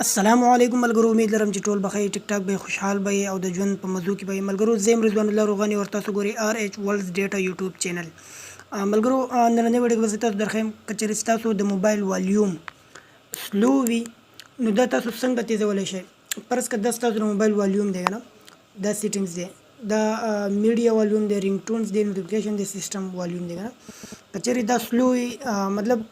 السلام علیکم ملګرو، امید لرم چې ټول بخیر ټیک ټاک به خوشحال به او د ژوند په موضوع کې به ملګرو زم رضوان الله روغانی ورته تاسو ګوري آر ایچ ورلډز ډیټا یوټیوب چینل. ملګرو نن ویډیو کې تاسو درخم کچې تاسو د موبایل والیوم سلو وي نو دا تاسو څنګه تیزولای شئ. پرس که تاسو د موبایل والیوم دی نه دا سیټینګز دی دا میډیا والیوم دی رینګ ټونز دی نوټیفیکیشن دی سیستم والیوم دی نه کچې دا سلو وي مطلب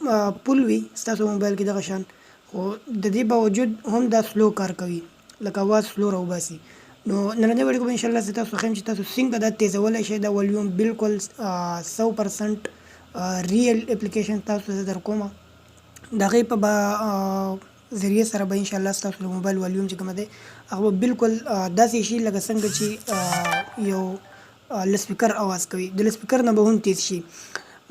پول وي تاسو موبایل کې دغه شان خو د دې باوجود هم دا سلو کار کوي لکه اواز سلو راوباسي. نو نننۍ ویډیو کې ان شاء الله زه تاسو ښیم چې تاسو څنګه دا تیزولی شئ. دا والیوم بالکل 100% ریل اپلیکیشن تاسو زه در کومه د هغې په ذریعې سره به ان شاء الله ستاسو د موبایل والیوم چې کومه دی هغه به بالکل داسې شي لکه څنګه چې یو لسپیکر اواز کوي د لسپیکر نه به هم تیز شي.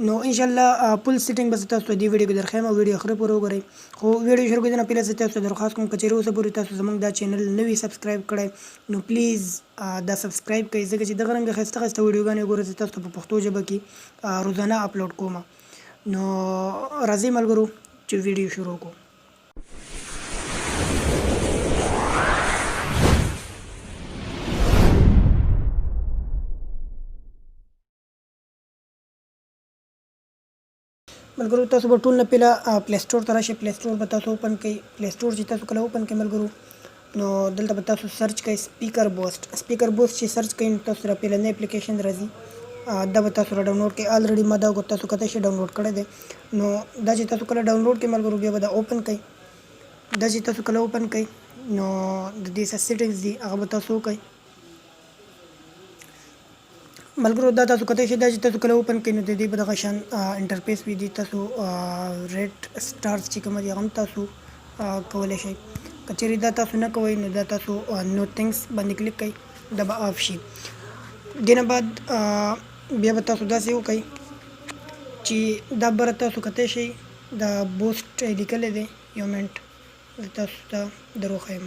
نو ان شاء الله فل سیټینګ به تاسو ته دې ویډیو کې درخوایم او ویډیو اخر پورې وګورئ. خو ویډیو شروع کېدو نه پهله زه تاسو ته درخواست کوم کچېرې اوسه پورې تاسو زموږ دا چینل نه وي سبسکرایب کړی نو پلیز دا سبسکرایب کړئ ځکه چې دغه رنګه ښایسته ښایسته ویډیوګانې ګورئ زه تاسو ته په پښتو ژبه کې روزانه اپلوډ کوم. نو راځئ ملګرو چې ویډیو شروع کړو. ملګرو تاسو به ټول نه پهله پلی سټور ته راشئ. پلی سټور به تاسو اوپن کړئ. پلی سټور چې تاسو کله اوپن کړئ ملګرو نو دلته به تاسو سرچ کړئ سپیکر بوسټ. سپیکر بوسټ چې سرچ کړئ نو تاسو را پهلنی اپلیکیشن راځي دا به تاسو را ډاونلوډ کړئ. الریډي ما دا تاسو کته شي ډاونلوډ کړی دی نو دا چې تاسو کله ډاونلوډ کړئ ملګرو بیا به دا اوپن کړئ. دا چې تاسو کله اوپن کړئ نو د دې څه سیټینګز دي هغه به تاسو وکړئ ملګرو. دا تاسو کته شي دا چې تاسو کله اوپن کړئ نو د دې په دغه شان انټرفیس وي دي تاسو ریډ سټارز چې کوم دي هغه هم تاسو کولی شئ. که چیرې دا تاسو نه کوئ نو دا تاسو نو تھینکس باندې کلیک کړئ دا به آف شي. دې نه بعد بیا به تاسو داسې وکړئ چې دا بره تاسو کتی شئ دا بوسټ لیکلی دی یو منټ تاسو ته در وښیم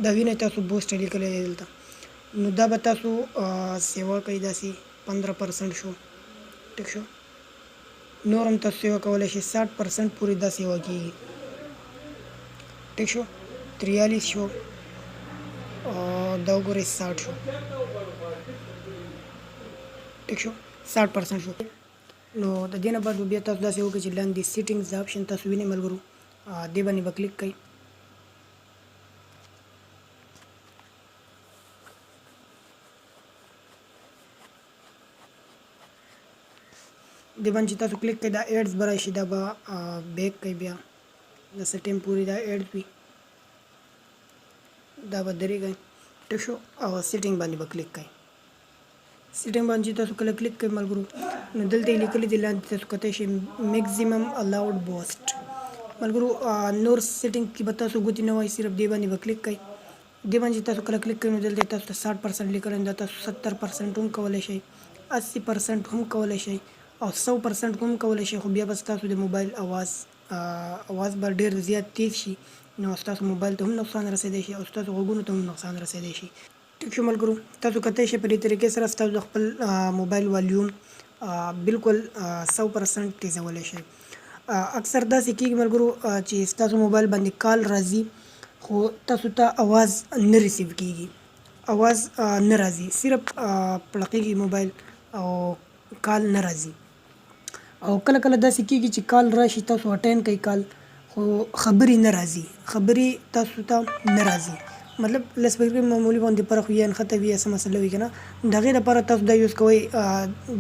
دا وینئ تاسو بوسټ لیکلی دی دلته نو دا به تاسو سیوا کوئ داسې 15% شو ټیک شو. نور هم تاسو سیوا کولی شئ 60% پورې دا سیوا کېږي ټیک شو. 43 شو دا وګورئ 60 شو ټیک شو 60% شو. نو د دې نه بعد بیا تاسو داسې وکړئ چې لاندې سیټینګز دا اپشن تاسو وینئ ملګرو دې باندې به کلیک کړئ. دې باندې چې تاسو کلیک کړئ دا ایډز به راشي دا به بیک کوي بیا د څه ټایم پورې دا ایډز وي دا به درېږئ ټیک شو او سیټینګ باندې به کلیک کړئ. سیټینګ باندې چې تاسو کله کلیک کړئ ملګرو نو دلته یې لیکلي دي لاندې تاسو کتی شئ میکزیمم الاؤډ بوسټ ملګرو. نور سیټینګ کې به تاسو ګوتې نه وایي صرف دې باندې به کلیک کړئ. دې باندې چې تاسو کله کلیک کړئ نو دلته تاسو ته 60% لیکلی دا تاسو 70% هم کولی شئ 80% هم کولی شئ او 100% هم کولی شئ. خو بیا به ستاسو د موبایل اواز به ډېر زیات تیز شي نو ستاسو موبایل ته هم نقصان رسېدی شي او ستاسو غوږونو ته هم نقصان رسېدی شي ټیک شو ملګرو. تاسو کتی شئ په دې طریقې سره ستاسو د خپل موبایل والیوم بالکل 100% تیزولی شئ. اکثر داسې کېږي ملګرو چې ستاسو موبایل باندې کال راځي خو تاسو ته اواز نه ریسیو کېږي اواز نه راځي صرف پړقېږي موبایل او کال نه راځي. او کله کله داسې کېږي چې کال راشي تاسو اټین کوئ کال خو خبرې نه راځي خبرې تاسو ته نه راځي مطلب لسپیکر معمولي باندې فرق وي یا نښته وي یا څه مسله وي که نه د هغې دپاره تاسو دا یوز کوئ.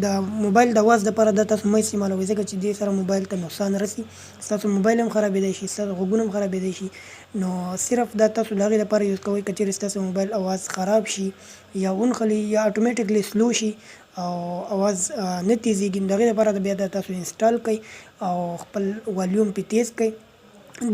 د موبایل د اواز دپاره دا تاسو مه استعمالوئ ځکه چې دې سره موبایل ته نقصان رسي ستاسو موبایل هم خرابېدی شي ستاسو غوږونه هم خرابېدی شي. نو صرف دا تاسو د هغې دپاره یوز کوئ که چیرې ستاسو موبایل اواز خراب شي یا ونښلي یا اټومیټکلی سلو شي او اواز نه تیزېږي نو د هغې دپاره بیا دا تاسو انسټال کړئ او خپل والیوم پې تیز کړئ.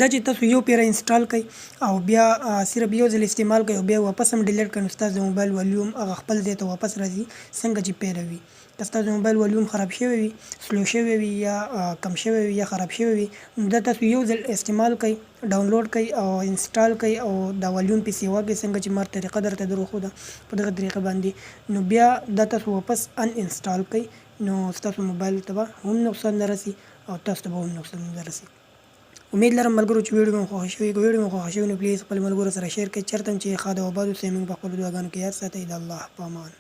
دا چې تاسو یو پیره انسټال کړئ او بیا صرف یو ځل استعمال کړئ او بیا واپس هم ډیلیټ کړئ نو ستاسو د موبایل والیوم هغه خپل ځای ته واپس راځي څنګه چې پیله وي. که ستاسو موبایل والیوم خراب شوی وي سلو شوی وي یا کم شوی وي یا خراب شوی وي نو دا تاسو یو ځل استعمال کړئ ډاونلوډ کړئ او انسټال کړئ او دا والیوم پې سیوا کړئ څنګه چې ما طریقه درته در وښوده په دغه طریقه باندې نو بیا دا تاسو واپس ان انسټال کړئ نو ستاسو موبایل ته به هم نقصان نه رسي او تاسو ته به هم نقصان نه رسي. امید لرم ملګرو چې ویډیو مو خوښ شوی ویډیو مو خوښ شوی نو پلیز خپل ملګرو سره شیر کړئ چرته چې ښه ده او بد اوسئ موږ په خپلو دعاګانو کې یاد ساتئ د الله په امان